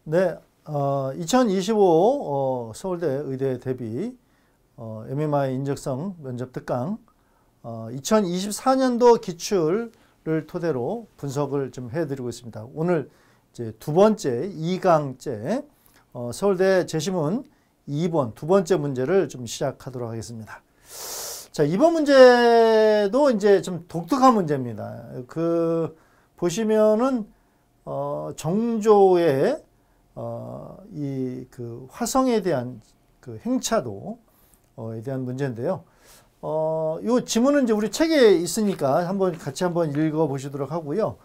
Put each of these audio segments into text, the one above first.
네, 2025 서울대 의대 대비 MMI 인적성 면접 특강 2024년도 기출을 토대로 분석을 좀 해드리고 있습니다. 오늘 이제 두 번째 2강째 서울대 제시문 2번 두 번째 문제를 좀 시작하도록 하겠습니다. 자, 이번 문제도 이제 좀 독특한 문제입니다. 보시면은 정조의 그 화성에 대한 그 행차도에 대한 문제인데요. 요 지문은 이제 우리 책에 있으니까 같이 한번 읽어 보시도록 하고요.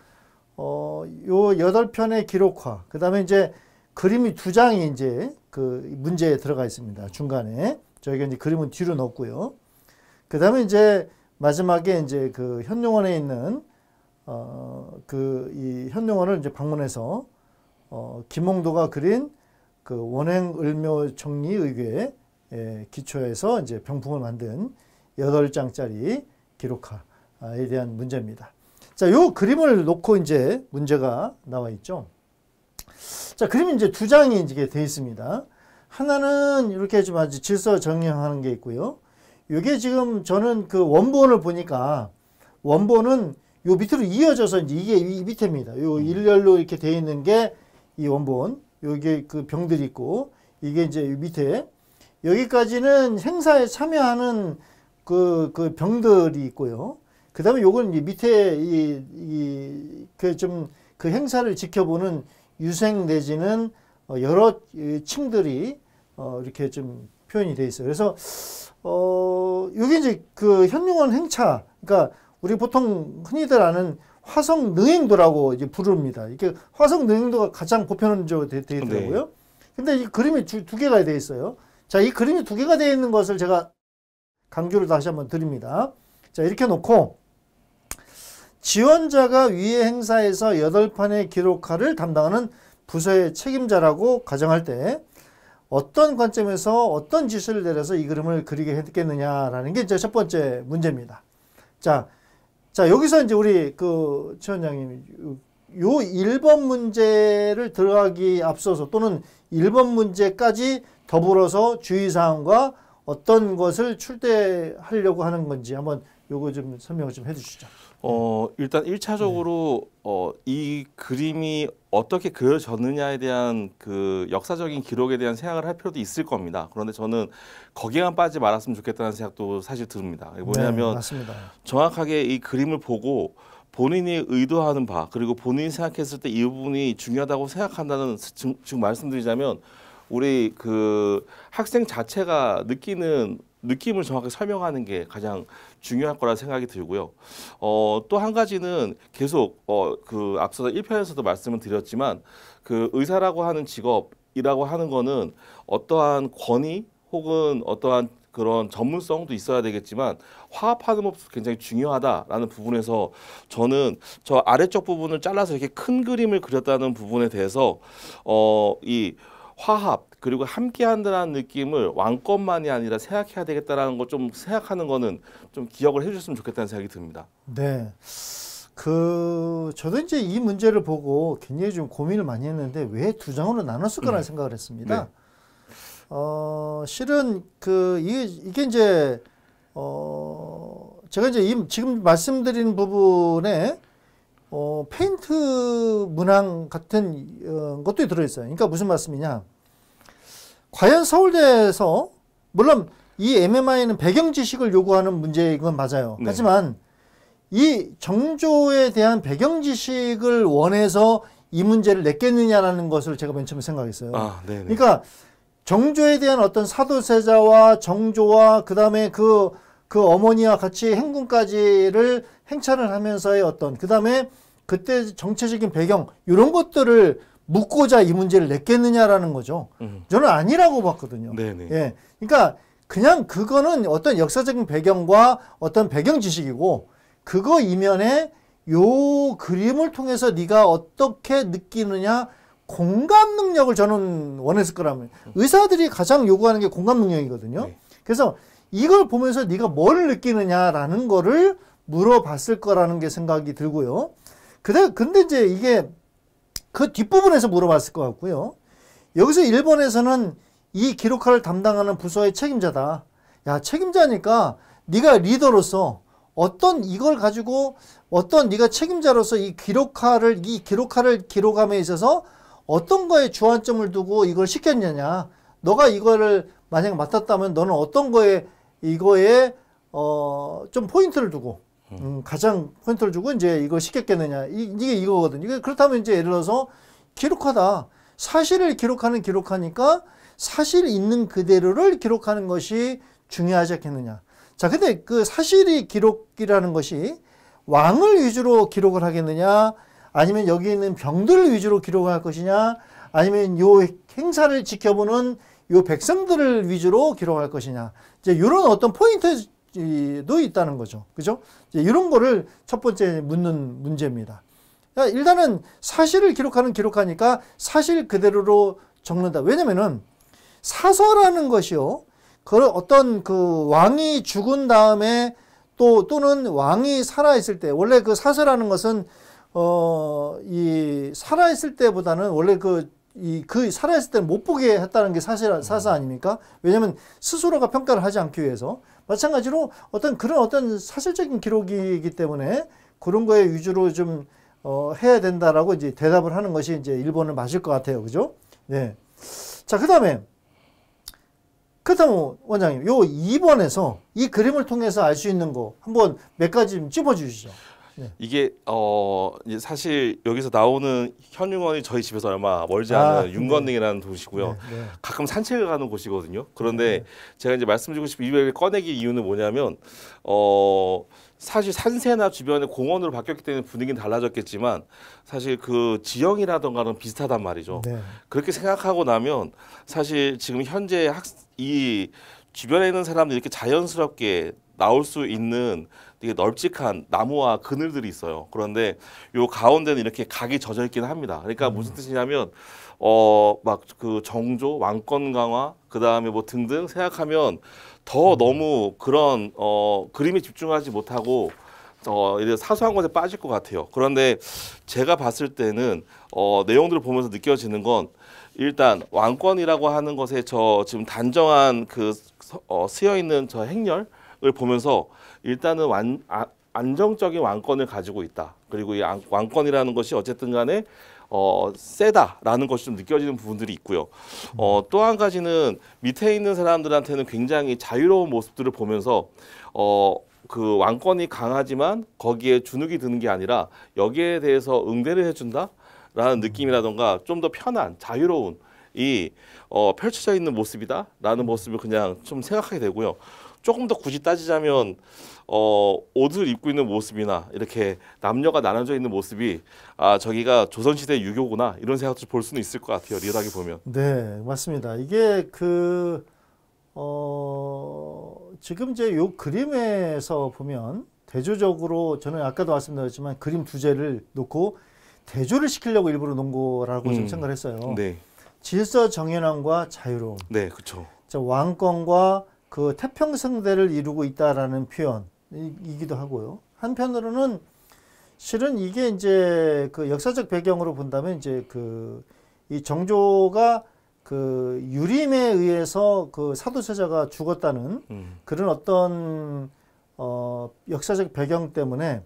요 8편의 기록화, 그 다음에 이제 그림이 2장이 이제 그 문제에 들어가 있습니다. 중간에. 저희가 이제 그림은 뒤로 넣었고요. 그 다음에 이제 마지막에 이제 그 현룡원에 있는 이 현룡원을 이제 방문해서 김홍도가 그린 그 원행을묘정리의궤 기초해서 이제 병풍을 만든 8장짜리 기록화에 대한 문제입니다. 자, 요 그림을 놓고 이제 문제가 나와 있죠. 자, 그림이 이제 2장이 이제 되어 있습니다. 하나는 이렇게 좀 아주 질서 정리하는 게 있고요. 요게 지금 저는 그 원본을 보니까 원본은 요 밑으로 이어져서 이제 이게 이 밑에입니다. 요 일렬로 이렇게 되어 있는 게 이 원본, 여기 그 병들이 있고, 이게 이제 밑에, 여기까지는 행사에 참여하는 그 병들이 있고요. 그 다음에 요건 이제 밑에 그 행사를 지켜보는 유생 내지는 여러 층들이 이렇게 좀 표현이 되어 있어요. 그래서, 요게 이제 그 현룡원 행차, 그러니까 우리 보통 흔히들 아는 화성 능행도라고 이제 부릅니다. 이게 화성 능행도가 가장 보편적으로 되어 있더라고요. 네. 근데 이 그림이 두 개가 되어 있어요. 자, 이 그림이 2개가 되어 있는 것을 제가 강조를 다시 한번 드립니다. 자, 이렇게 놓고 지원자가 위의 행사에서 8판의 기록화를 담당하는 부서의 책임자라고 가정할 때 어떤 관점에서 어떤 지시를 내려서 이 그림을 그리게 했겠느냐라는 게 이제 첫 번째 문제입니다. 자, 여기서 이제 우리 최 원장님, 요 1번 문제를 들어가기 앞서서 또는 1번 문제까지 더불어서 주의사항과 어떤 것을 출제하려고 하는 건지 한번 요거 좀 설명을 좀 해주시죠. 일단 1차적으로 이 그림이 어떻게 그려졌느냐에 대한 그 역사적인 기록에 대한 생각을 할 필요도 있을 겁니다. 그런데 저는 거기에만 빠지지 말았으면 좋겠다는 생각도 사실 듭니다. 뭐냐면 맞습니다. 정확하게 이 그림을 보고 본인이 의도하는 바, 그리고 본인이 생각했을 때 이 부분이 중요하다고 생각한다는 지금 말씀드리자면 우리 그 학생 자체가 느끼는 느낌을 정확하게 설명하는 게 가장 중요할 거라 생각이 들고요. 또 한 가지는 계속 그 앞서 1편에서도 말씀을 드렸지만 그 의사라고 하는 직업이라고 하는 거는 어떠한 권위 혹은 어떠한 그런 전문성도 있어야 되겠지만 화합하는 법도 굉장히 중요하다라는 부분에서 저는 저 아래쪽 부분을 잘라서 이렇게 큰 그림을 그렸다는 부분에 대해서 이 화합 그리고 함께한다는 느낌을 왕권만이 아니라 생각해야 되겠다라는 거 좀 생각하는 거는 좀 기억을 해주셨으면 좋겠다는 생각이 듭니다. 네, 저도 이제 이 문제를 보고 굉장히 좀 고민을 많이 했는데 왜 2장으로 나눴을까라는 생각을 했습니다. 네. 실은 이게 이제 제가 이제 지금 말씀드린 부분에 페인트 문항 같은 것도 들어있어요. 그러니까 무슨 말씀이냐? 과연 서울대에서 물론 이 MMI는 배경 지식을 요구하는 문제인 건 맞아요. 네. 하지만 이 정조에 대한 배경 지식을 원해서 이 문제를 냈겠느냐라는 것을 제가 맨 처음에 생각했어요. 그러니까 정조에 대한 어떤 사도세자와 정조와 그다음에 그 어머니와 같이 행군까지를 행차를 하면서의 어떤 그다음에 그때 정체적인 배경 이런 것들을 묻고자 이 문제를 냈겠느냐라는 거죠. 저는 아니라고 봤거든요. 네네. 예, 그러니까 그냥 그거는 어떤 역사적인 배경과 어떤 배경 지식이고 그거 이면에 요 그림을 통해서 네가 어떻게 느끼느냐 공감 능력을 저는 원했을 거라면 의사들이 가장 요구하는 게 공감 능력이거든요. 네. 그래서 이걸 보면서 네가 뭘 느끼느냐라는 거를 물어봤을 거라는 게 생각이 들고요. 근데 이제 이게 그 뒷부분에서 물어봤을 것 같고요. 여기서 일본에서는 이 기록화를 담당하는 부서의 책임자다. 야, 책임자니까 네가 리더로서 어떤 이걸 가지고 어떤 네가 책임자로서 이 기록화를 기록함에 있어서 어떤 거에 주안점을 두고 이걸 시켰느냐. 너가 이거를 만약 맡았다면 너는 어떤 거에 이거에 좀 포인트를 두고 가장 포인트를 주고 이제 이걸 시켰겠느냐. 이게 이거거든. 이게 그렇다면 이제 예를 들어서 기록하다. 사실을 기록하는 기록하니까 사실 있는 그대로를 기록하는 것이 중요하지 않겠느냐. 자, 근데 그 사실이 기록이라는 것이 왕을 위주로 기록을 하겠느냐, 아니면 여기 있는 병들을 위주로 기록을 할 것이냐, 아니면 요 행사를 지켜보는 요 백성들을 위주로 기록할 것이냐. 이제 이런 어떤 포인트도 있다는 거죠. 그죠? 이제 이런 거를 첫 번째 묻는 문제입니다. 일단은 사실을 기록하니까 사실 그대로로 적는다. 왜냐면은 사서라는 것이요. 그 어떤 그 왕이 죽은 다음에 또는 왕이 살아있을 때, 원래 그 사서라는 것은 이 살아있을 때보다는 원래 그 살아있을 때는 못 보게 했다는 게 사서 아닙니까? 왜냐면 스스로가 평가를 하지 않기 위해서. 마찬가지로 그런 어떤 사실적인 기록이기 때문에 그런 거에 위주로 좀 해야 된다라고 이제 대답을 하는 것이 이제 일본은 맞을 것 같아요. 그죠? 네. 자, 그렇다면 원장님, 요 2번에서 이 그림을 통해서 알 수 있는 거 한번 몇 가지 좀 짚어주시죠. 네. 이게 이제 사실 여기서 나오는 현윤원이 저희 집에서 얼마 멀지 않은 윤건능이라는 도시고요. 네. 가끔 산책을 가는 곳이거든요. 그런데 제가 이제 말씀드리고 싶은 이걸 꺼내기 이유는 뭐냐면 사실 산세나 주변에 공원으로 바뀌었기 때문에 분위기는 달라졌겠지만 사실 그 지형이라던가는 비슷하단 말이죠. 네. 그렇게 생각하고 나면 사실 지금 현재 이 주변에 있는 사람들이 이렇게 자연스럽게 나올 수 있는 되게 널찍한 나무와 그늘들이 있어요. 그런데 요 가운데는 이렇게 각이 젖어 있긴 합니다. 그러니까 무슨 뜻이냐면 막 그 정조, 왕권 강화, 그 다음에 뭐 등등 생각하면 더 너무 그런 그림에 집중하지 못하고 이제 사소한 것에 빠질 것 같아요. 그런데 제가 봤을 때는 내용들을 보면서 느껴지는 건 일단 왕권이라고 하는 것에 저 지금 단정한 그 쓰여 있는 저 행렬을 보면서 일단은 안정적인 왕권을 가지고 있다. 그리고 이 왕권이라는 것이 어쨌든 간에 세다라는 것이 좀 느껴지는 부분들이 있고요. 또 한 가지는 밑에 있는 사람들한테는 굉장히 자유로운 모습들을 보면서 그 왕권이 강하지만 거기에 주눅이 드는 게 아니라 여기에 대해서 응대를 해준다라는 느낌이라던가 좀 더 편한 자유로운 이 펼쳐져 있는 모습이다라는 모습을 그냥 좀 생각하게 되고요. 조금 더 굳이 따지자면 옷을 입고 있는 모습이나 이렇게 남녀가 나눠져 있는 모습이 저기가 조선시대 유교구나 이런 생각도 볼 수는 있을 것 같아요. 리얼하게 보면. 네, 맞습니다. 이게 지금 이제 요 그림에서 보면 대조적으로 저는 아까도 말씀드렸지만 그림 두 개를 놓고 대조를 시키려고 일부러 놓은 거라고 좀 생각을 했어요. 네. 질서 정연함과 자유로움. 네, 그렇죠. 왕권과 그 태평성대를 이루고 있다라는 표현이기도 하고요. 한편으로는 실은 이게 이제 그 역사적 배경으로 본다면 이제 이 정조가 그 유림에 의해서 그 사도세자가 죽었다는 그런 어떤 역사적 배경 때문에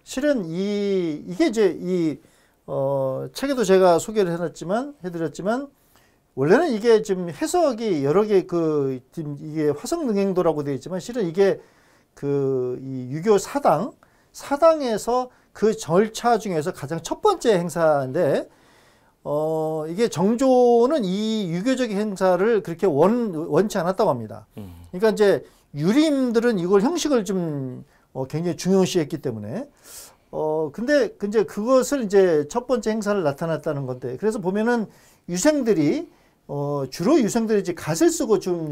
실은 이게 이제 책에도 제가 소개를 해드렸지만 원래는 이게 지금 해석이 여러 개 이게 화성능행도라고 되어 있지만 실은 이게 이 유교 사당에서 그 절차 중에서 가장 첫 번째 행사인데 이게 정조는 이 유교적인 행사를 그렇게 원치 않았다고 합니다. 그러니까 이제 유림들은 이걸 형식을 좀 굉장히 중요시했기 때문에 근데 이제 그것을 이제 첫 번째 행사를 나타났다는 건데 그래서 보면은 유생들이 주로 유생들이 이제 갓을 쓰고 좀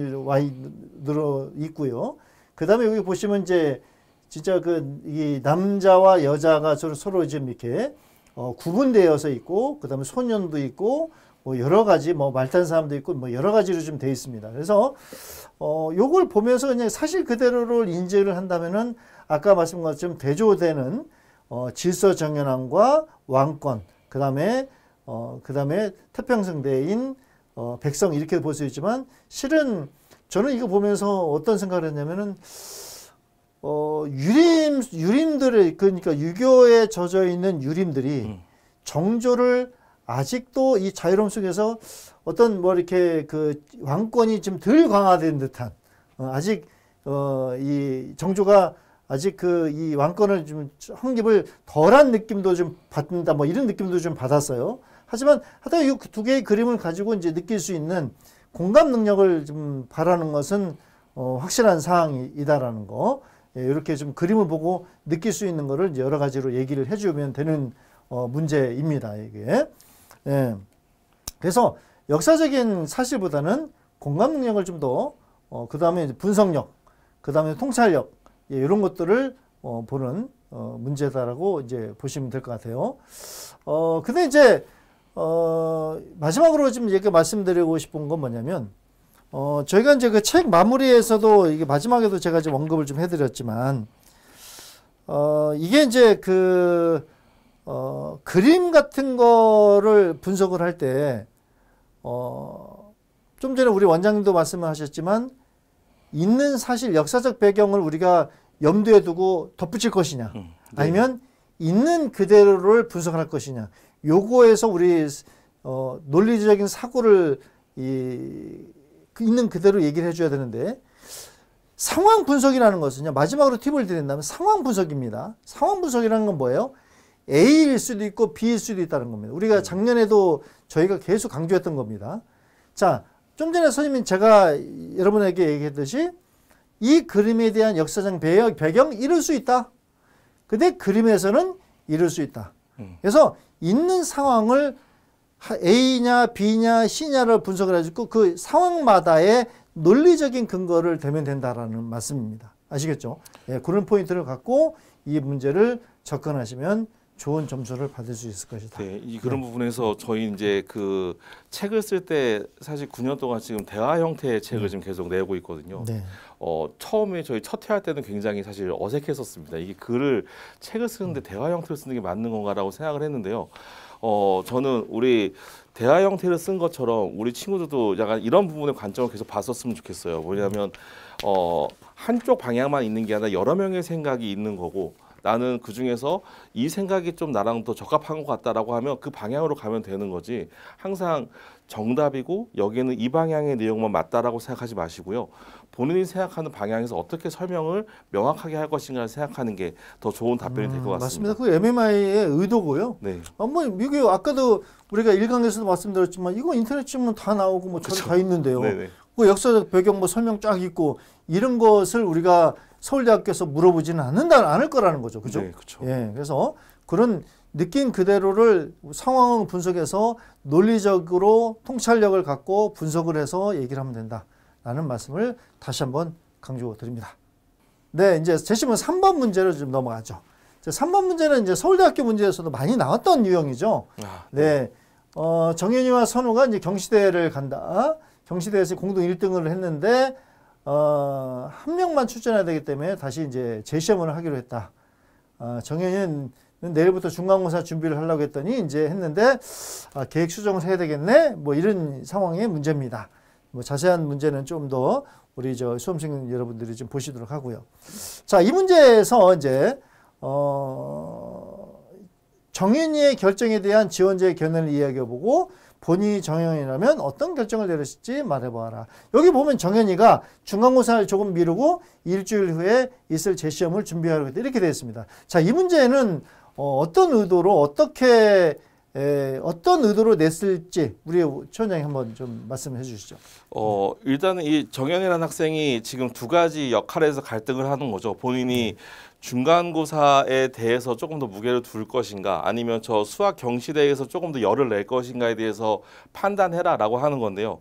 늘어 있고요. 그 다음에 여기 보시면 이제 진짜 이 남자와 여자가 서로 지금 이렇게 구분되어서 있고, 그 다음에 소년도 있고, 뭐 여러 가지 말 타는 사람도 있고, 뭐 여러 가지로 좀 되어 있습니다. 그래서 요걸 보면서 그냥 사실 그대로를 인지를 한다면은 아까 말씀한 것처럼 대조되는 질서 정연함과 왕권, 그 다음에 태평성대인 백성 이렇게 볼 수 있지만 실은 저는 이거 보면서 어떤 생각을 했냐면은 유림들의 그러니까 유교에 젖어 있는 유림들이 정조를 아직도 이 자유로움 속에서 어떤 뭐 이렇게 그 왕권이 좀 덜 강화된 듯한 아직 이 정조가 아직 그 이 왕권을 좀 확립을 덜한 느낌도 좀 받는다 뭐 이런 느낌도 좀 받았어요. 하지만 하여튼 이 두 개의 그림을 가지고 이제 느낄 수 있는 공감 능력을 좀 바라는 것은 확실한 사항이다라는 거. 예, 이렇게 좀 그림을 보고 느낄 수 있는 거를 이제 여러 가지로 얘기를 해주면 되는 문제입니다. 이게. 예. 그래서 역사적인 사실보다는 공감 능력을 좀 더, 그 다음에 분석력, 그 다음에 통찰력, 예, 이런 것들을 보는 문제다라고 이제 보시면 될 것 같아요. 근데 이제 마지막으로 좀 이렇게 말씀드리고 싶은 건 뭐냐면, 저희가 이제 그 책 마무리에서도 이게 마지막에도 제가 좀 언급을 좀 해드렸지만, 이게 이제 그, 그림 같은 거를 분석을 할 때, 좀 전에 우리 원장님도 말씀을 하셨지만, 있는 사실 역사적 배경을 우리가 염두에 두고 덧붙일 것이냐, 네. 아니면 있는 그대로를 분석할 것이냐, 요거에서 우리, 논리적인 사고를 있는 그대로 얘기를 해줘야 되는데, 상황 분석이라는 것은요, 마지막으로 팁을 드린다면 상황 분석입니다. 상황 분석이라는 건 뭐예요? A일 수도 있고 B일 수도 있다는 겁니다. 우리가 작년에도 저희가 계속 강조했던 겁니다. 자, 좀 전에 선생님이 제가 여러분에게 얘기했듯이 이 그림에 대한 역사적 배경 이룰 수 있다. 근데 그림에서는 이룰 수 있다. 그래서 있는 상황을 A냐 B냐 C냐를 분석을 해주고 그 상황마다의 논리적인 근거를 대면 된다라는 말씀입니다. 아시겠죠? 예, 그런 포인트를 갖고 이 문제를 접근하시면 좋은 점수를 받을 수 있을 것이다. 네, 그런 부분에서 저희 이제 그 책을 쓸 때 사실 9년 동안 지금 대화 형태의 책을 지금 계속 내고 있거든요. 네. 처음에 저희 첫 회할 때는 굉장히 사실 어색했었습니다. 이게 책을 쓰는데 대화 형태로 쓰는 게 맞는 건가라고 생각을 했는데요. 저는 우리 대화 형태를 쓴 것처럼 우리 친구들도 약간 이런 부분의 관점을 계속 봤었으면 좋겠어요. 뭐냐면 한쪽 방향만 있는 게 아니라 여러 명의 생각이 있는 거고 나는 그중에서 이 생각이 좀 나랑 더 적합한 것 같다라고 하면 그 방향으로 가면 되는 거지 항상 정답이고 여기에는 이 방향의 내용만 맞다라고 생각하지 마시고요. 본인이 생각하는 방향에서 어떻게 설명을 명확하게 할 것인가를 생각하는 게 더 좋은 답변이 될 것 같습니다. 맞습니다. 그 MMI의 의도고요. 네. 뭐 이게 아까도 우리가 1강에서도 말씀드렸지만 이거 인터넷 치면 다 나오고 뭐 저기 다 있는데요. 네네. 그 역사적 배경 뭐 설명 쫙 있고 이런 것을 우리가 서울대학교에서 물어보지는 않을 거라는 거죠. 그죠? 네, 그렇죠. 예. 그래서 그런 느낀 그대로를 상황 분석해서 논리적으로 통찰력을 갖고 분석을 해서 얘기를 하면 된다라는 말씀을 다시 한번 강조드립니다. 네, 이제 제시문 3번 문제로 좀 넘어가죠. 3번 문제는 이제 서울대학교 문제에서도 많이 나왔던 유형이죠. 네. 정현이와 선우가 이제 경시대를 간다. 경시대에서 공동 1등을 했는데, 한 명만 출전해야 되기 때문에 다시 이제 재시험을 하기로 했다. 정현이는 내일부터 중간고사 준비를 하려고 했더니 이제 했는데, 계획 수정을 해야 되겠네? 뭐 이런 상황의 문제입니다. 뭐 자세한 문제는 좀 더 우리 수험생 여러분들이 좀 보시도록 하고요. 자, 이 문제에서 이제, 정현이의 결정에 대한 지원자의 견해를 이야기해보고 본인이 정현이라면 어떤 결정을 내렸을지 말해보아라. 여기 보면 정현이가 중간고사를 조금 미루고 일주일 후에 있을 재시험을 준비하려고 했다. 이렇게 되어 있습니다. 자, 이 문제는 어떤 의도로 어떤 의도로 냈을지 우리 최 원장님 한번 좀 말씀해 주시죠. 일단은 이 정현이라는 학생이 지금 두 가지 역할에서 갈등을 하는 거죠. 본인이 중간고사에 대해서 조금 더 무게를 둘 것인가 아니면 저 수학 경시대에서 조금 더 열을 낼 것인가에 대해서 판단해라라고 하는 건데요.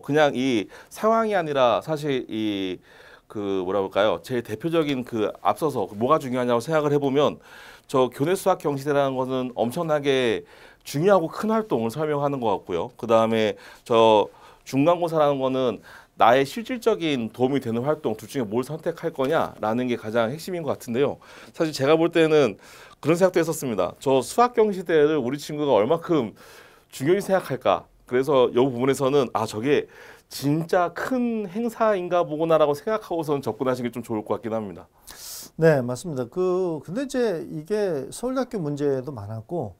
그냥 이 상황이 아니라 사실 뭐라 볼까요? 제일 대표적인 앞서서 뭐가 중요하냐고 생각을 해보면 저 교내 수학 경시대라는 것은 엄청나게 중요하고 큰 활동을 설명하는 것 같고요. 그 다음에 저 중간고사라는 거는 나의 실질적인 도움이 되는 활동 둘 중에 뭘 선택할 거냐라는 게 가장 핵심인 것 같은데요. 사실 제가 볼 때는 그런 생각도 했었습니다. 저 수학 경시대를 우리 친구가 얼마큼 중요히 생각할까? 그래서 이 부분에서는 저게 진짜 큰 행사인가 보구나라고 생각하고선 접근하시는 게 좀 좋을 것 같긴 합니다. 네, 맞습니다. 근데 이제 이게 서울대학교 문제도 많았고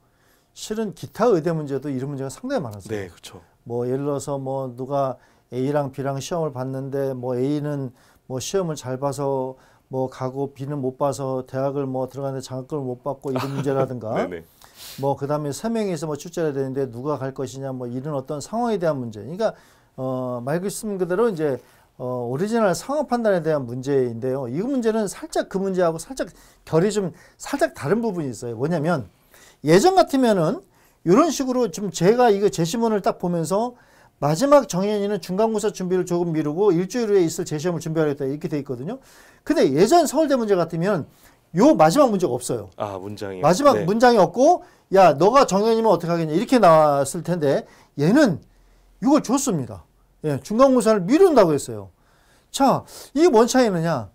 실은 기타 의대 문제도 이런 문제가 상당히 많았어요. 네, 그렇죠. 뭐 예를 들어서 뭐 누가 A랑 B랑 시험을 봤는데 뭐 A는 뭐 시험을 잘 봐서 뭐 가고 B는 못 봐서 대학을 뭐 들어가는데 장학금을 못 받고 이런 문제라든가 네네. 뭐 그다음에 3명이서 뭐 출제해야 되는데 누가 갈 것이냐 뭐 이런 어떤 상황에 대한 문제. 그러니까 말씀 그대로 이제 오리지널 상황 판단에 대한 문제인데요. 이 문제는 살짝 그 문제하고 살짝 결이 좀 살짝 다른 부분이 있어요. 뭐냐면 예전 같으면은 이런 식으로 좀 제가 이거 제시문을 딱 보면서 마지막 정현이는 중간고사 준비를 조금 미루고 일주일 후에 있을 재시험을 준비하겠다 이렇게 돼 있거든요. 근데 예전 서울대 문제 같으면 요 마지막 문제가 없어요. 문장이. 마지막 네. 문장이 없고 야 너가 정현이면 어떻게 하겠냐 이렇게 나왔을 텐데 얘는 이걸 줬습니다. 예, 중간고사를 미룬다고 했어요. 자, 이게 뭔 차이느냐?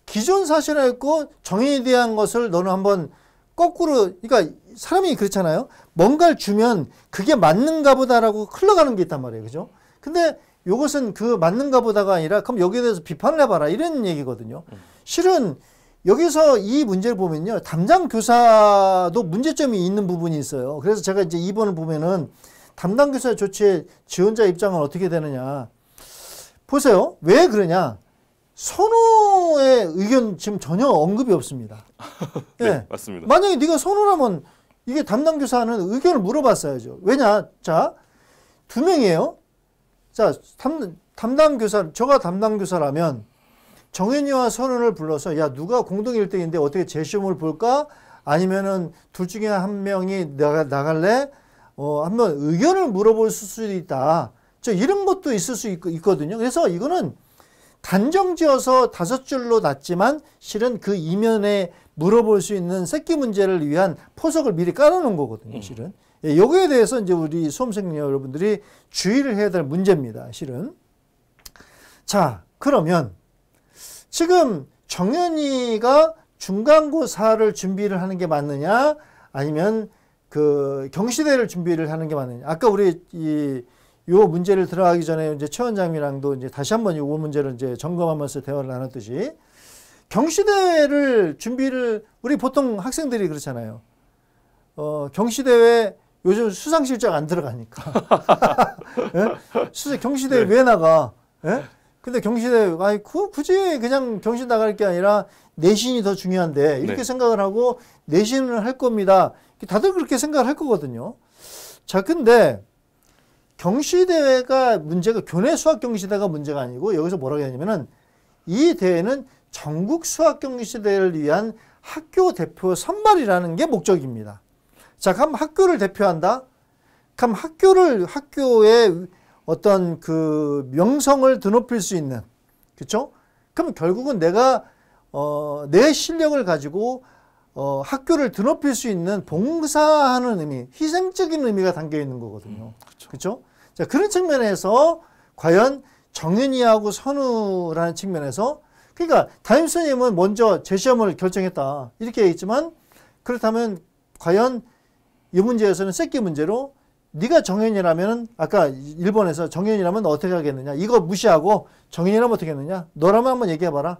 기존 사실에 있고 정현이에 대한 것을 너는 한번 거꾸로, 그러니까 사람이 그렇잖아요. 뭔가를 주면 그게 맞는가 보다라고 흘러가는 게 있단 말이에요. 그죠? 근데 이것은 그 맞는가 보다가 아니라 그럼 여기에 대해서 비판을 해봐라. 이런 얘기거든요. 실은 여기서 이 문제를 보면요. 담당 교사도 문제점이 있는 부분이 있어요. 그래서 제가 이제 2번을 보면은 담당 교사 조치에 지원자 입장은 어떻게 되느냐. 보세요. 왜 그러냐. 선호의 의견 지금 전혀 언급이 없습니다. 네, 네, 맞습니다. 만약에 네가 선호라면 이게 담당 교사는 의견을 물어봤어야죠. 왜냐? 자, 2명이에요. 자, 담당 교사, 저가 담당 교사라면 정현이와 선우를 불러서 야, 누가 공동 1등인데 어떻게 재시험을 볼까? 아니면은 둘 중에 한 명이 나갈래? 한번 의견을 물어볼 수도 있다. 이런 것도 있을 수 있거든요. 그래서 이거는 단정지어서 5줄로 놨지만 실은 그 이면에 물어볼 수 있는 새끼 문제를 위한 포석을 미리 깔아놓은 거거든요. 실은. 여기에 대해서 이제 우리 수험생 여러분들이 주의를 해야 될 문제입니다. 실은. 자, 그러면 지금 정현이가 중간고사를 준비를 하는 게 맞느냐? 아니면 그 경시대를 준비를 하는 게 맞느냐? 아까 우리 요 문제를 들어가기 전에 이제 최 원장님이랑도 이제 다시 한번 요 문제를 이제 점검하면서 대화를 나눴듯이 경시대를 준비를 우리 보통 학생들이 그렇잖아요. 경시대회 요즘 수상실적 안 들어가니까. 예? 경시대회 네. 왜 나가? 예? 근데 경시대회 굳이 그냥 경시 나갈 게 아니라 내신이 더 중요한데 이렇게 네. 생각을 하고 내신을 할 겁니다. 다들 그렇게 생각을 할 거거든요. 자, 근데 경시대회가 문제가 교내 수학 경시대회가 문제가 아니고 여기서 뭐라고 하냐면은 이 대회는 전국 수학 경시대회를 위한 학교 대표 선발이라는 게 목적입니다. 자, 그럼 학교를 대표한다? 그럼 학교의 어떤 그 명성을 드높일 수 있는, 그렇죠? 그럼 결국은 내가 내 실력을 가지고 학교를 드높일 수 있는 봉사하는 의미, 희생적인 의미가 담겨 있는 거거든요. 그렇죠? 자, 그런 측면에서 과연 정현이하고 선우라는 측면에서 그러니까 담임 선생님은 먼저 재시험을 결정했다. 이렇게 얘기했지만 그렇다면 과연 이 문제에서는 새끼 문제로 네가 정현이라면 아까 1번에서 정현이라면 어떻게 하겠느냐. 이거 무시하고 정현이라면 어떻게 하겠느냐. 너라면 한번 얘기해봐라.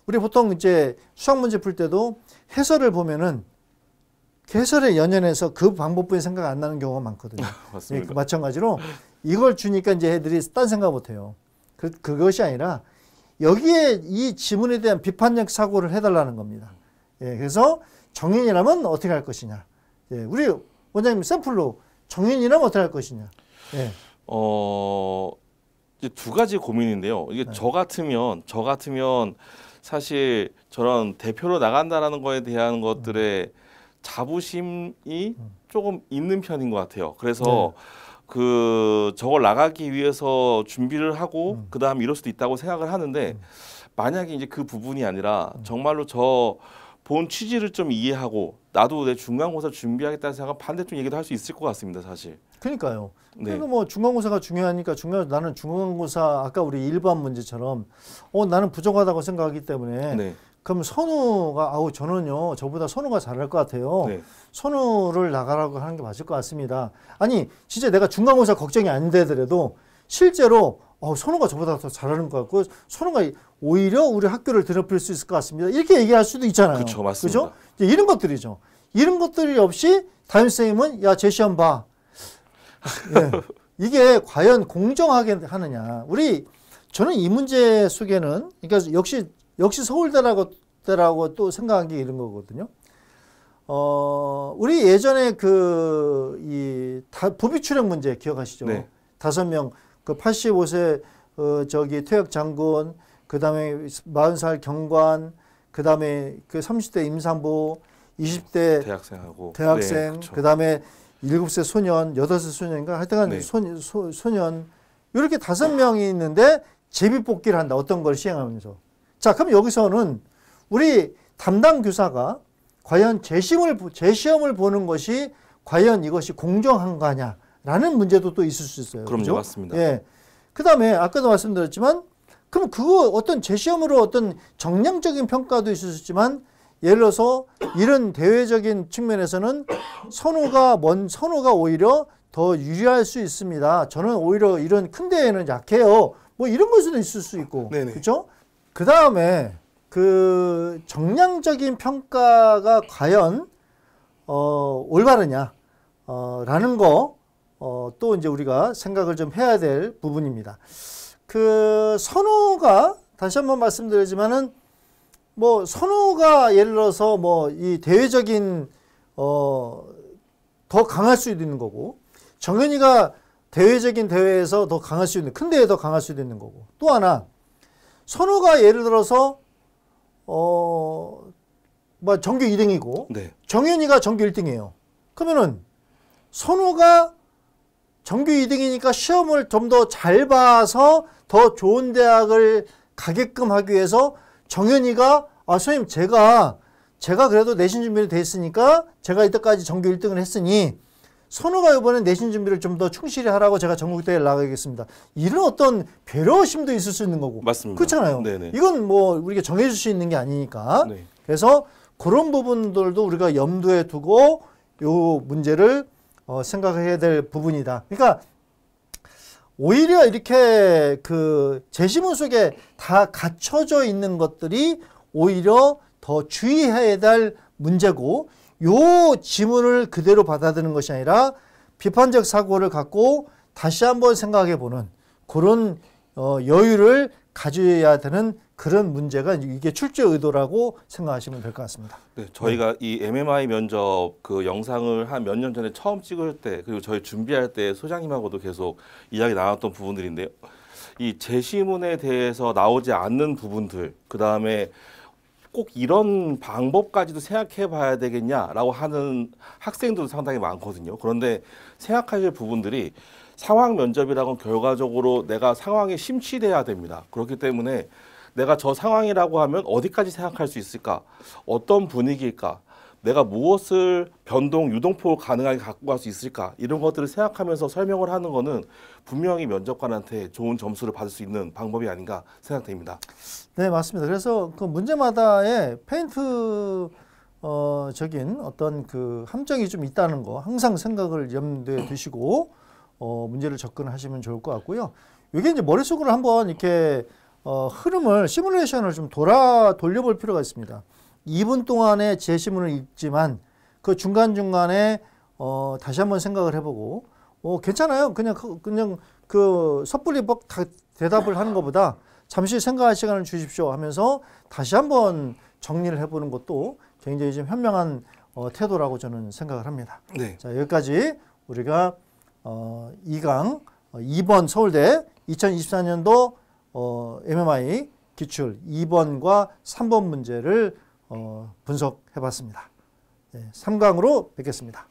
우리 보통 이제 수학 문제 풀 때도 해설을 보면은 해설에 연연해서 그 방법뿐이 생각 안 나는 경우가 많거든요. 맞습니다. 마찬가지로 이걸 주니까 이제 애들이 딴 생각 못 해요. 그것이 아니라 여기에 이 지문에 대한 비판적 사고를 해달라는 겁니다. 예, 그래서 정현이라면 어떻게 할 것이냐. 예, 우리 원장님 샘플로 정현이라면 어떻게 할 것이냐. 예. 이제 2가지 고민인데요. 이게 저 같으면 사실 저런 대표로 나간다라는 거에 대한 것들의 자부심이 조금 있는 편인 것 같아요. 그래서 저걸 나가기 위해서 준비를 하고 그다음 이럴 수도 있다고 생각을 하는데 만약에 이제 그 부분이 아니라 정말로 저 본 취지를 좀 이해하고 나도 내 중간고사 준비하겠다는 생각은 반대쪽 얘기도 할 수 있을 것 같습니다, 사실. 그러니까요. 네. 그러니까 뭐 중간고사가 중요하니까 나는 중간고사 아까 우리 1번 문제처럼 나는 부족하다고 생각하기 때문에 네. 그럼 선우가 아우 저는요 저보다 선우가 잘할 것 같아요. 네. 선우를 나가라고 하는 게 맞을 것 같습니다. 아니 진짜 내가 중간고사 걱정이 안 되더라도 실제로 선우가 저보다 더 잘하는 것 같고 선우가 오히려 우리 학교를 드높일 수 있을 것 같습니다. 이렇게 얘기할 수도 있잖아요. 그렇죠, 맞습니다. 그죠? 이런 것들이죠. 이런 것들이 없이 담임선생님은 야 제 시험 봐. 예. 이게 과연 공정하게 하느냐. 저는 이 문제 속에는 그러니까 역시 서울대라고 또 생각한 게 이런 거거든요. 우리 예전에 부비 출력 문제 기억하시죠? 네. 5명, 85세, 퇴역 장군, 그 다음에 40살 경관, 그 다음에 30대 임산부, 20대 대학생, 네, 그렇죠. 그 다음에 7세 소년, 8세 소년인가? 하여튼간 네. 소년, 이렇게 5명이 있는데 제비뽑기를 한다. 어떤 걸 시행하면서. 자, 그럼 여기서는 우리 담당 교사가 과연 재시험을 보는 것이 과연 이것이 공정한 거냐라는 문제도 또 있을 수 있어요. 그럼요, 그죠? 맞습니다. 예. 그 다음에 아까도 말씀드렸지만 그럼 그거 어떤 재시험으로 어떤 정량적인 평가도 있을 수 있지만 예를 들어서 이런 대외적인 측면에서는 선호가 오히려 더 유리할 수 있습니다. 저는 오히려 이런 큰 대회는 약해요. 뭐 이런 걸 수도 있을 수 있고. 그렇죠? 그 다음에 그 정량적인 평가가 과연 올바르냐 라는 거 또 이제 우리가 생각을 좀 해야 될 부분입니다. 그 선호가 다시 한번 말씀드리지만은 뭐 선호가 예를 들어서 뭐 이 대외적인 더 강할 수도 있는 거고 정현이가 대외적인 대회에서 더 강할 수 있는 큰 대회에 더 강할 수도 있는 거고 또 하나 선호가 예를 들어서 뭐 전교 2등이고 네. 정현이가 전교 1등이에요. 그러면은 선호가 전교 2등이니까 시험을 좀 더 잘 봐서 더 좋은 대학을 가게끔 하기 위해서 정현이가 선생님 제가 그래도 내신 준비를 돼 있으니까 제가 이때까지 전교 1등을 했으니 선호가 이번에 내신 준비를 좀 더 충실히 하라고 제가 전국대회를 나가겠습니다. 이런 어떤 배려심도 있을 수 있는 거고. 맞습니다. 그렇잖아요. 네네. 이건 뭐 우리가 정해줄 수 있는 게 아니니까. 네. 그래서 그런 부분들도 우리가 염두에 두고 요 문제를 생각해야 될 부분이다. 그러니까 오히려 이렇게 그 제시문 속에 다 갖춰져 있는 것들이 오히려 더 주의해야 될 문제고 요 지문을 그대로 받아들이는 것이 아니라 비판적 사고를 갖고 다시 한번 생각해 보는 그런 여유를 가져야 되는 그런 문제가 이게 출제 의도라고 생각하시면 될 것 같습니다. 네, 저희가 이 MMI 면접 그 영상을 한 몇 년 전에 처음 찍을 때 그리고 저희 준비할 때 소장님하고도 계속 이야기 나눴던 부분들인데요. 이 제시문에 대해서 나오지 않는 부분들, 그 다음에 꼭 이런 방법까지도 생각해 봐야 되겠냐라고 하는 학생들도 상당히 많거든요. 그런데 생각하실 부분들이 상황 면접이라고는 결과적으로 내가 상황에 심취돼야 됩니다. 그렇기 때문에 내가 저 상황이라고 하면 어디까지 생각할 수 있을까? 어떤 분위기일까? 내가 무엇을 변동, 유동폭을 가능하게 갖고 갈 수 있을까? 이런 것들을 생각하면서 설명을 하는 거는 분명히 면접관한테 좋은 점수를 받을 수 있는 방법이 아닌가 생각됩니다. 네, 맞습니다. 그래서 그 문제마다의 적인 어떤 그 함정이 좀 있다는 거 항상 생각을 염두에 두시고 문제를 접근하시면 좋을 것 같고요. 이게 이제 머릿속으로 한번 이렇게 흐름을 시뮬레이션을 좀 돌려볼 필요가 있습니다. 2분 동안에 제시문을 읽지만 그 중간중간에 다시 한번 생각을 해보고 괜찮아요. 그냥 그 섣불리 막 대답을 하는 것보다 잠시 생각할 시간을 주십시오 하면서 다시 한번 정리를 해보는 것도 굉장히 좀 현명한 태도라고 저는 생각을 합니다. 네. 자, 여기까지 우리가 2강 2번 서울대 2024년도 MMI 기출 2번과 3번 문제를 분석해 봤습니다. 네, 3강으로 뵙겠습니다.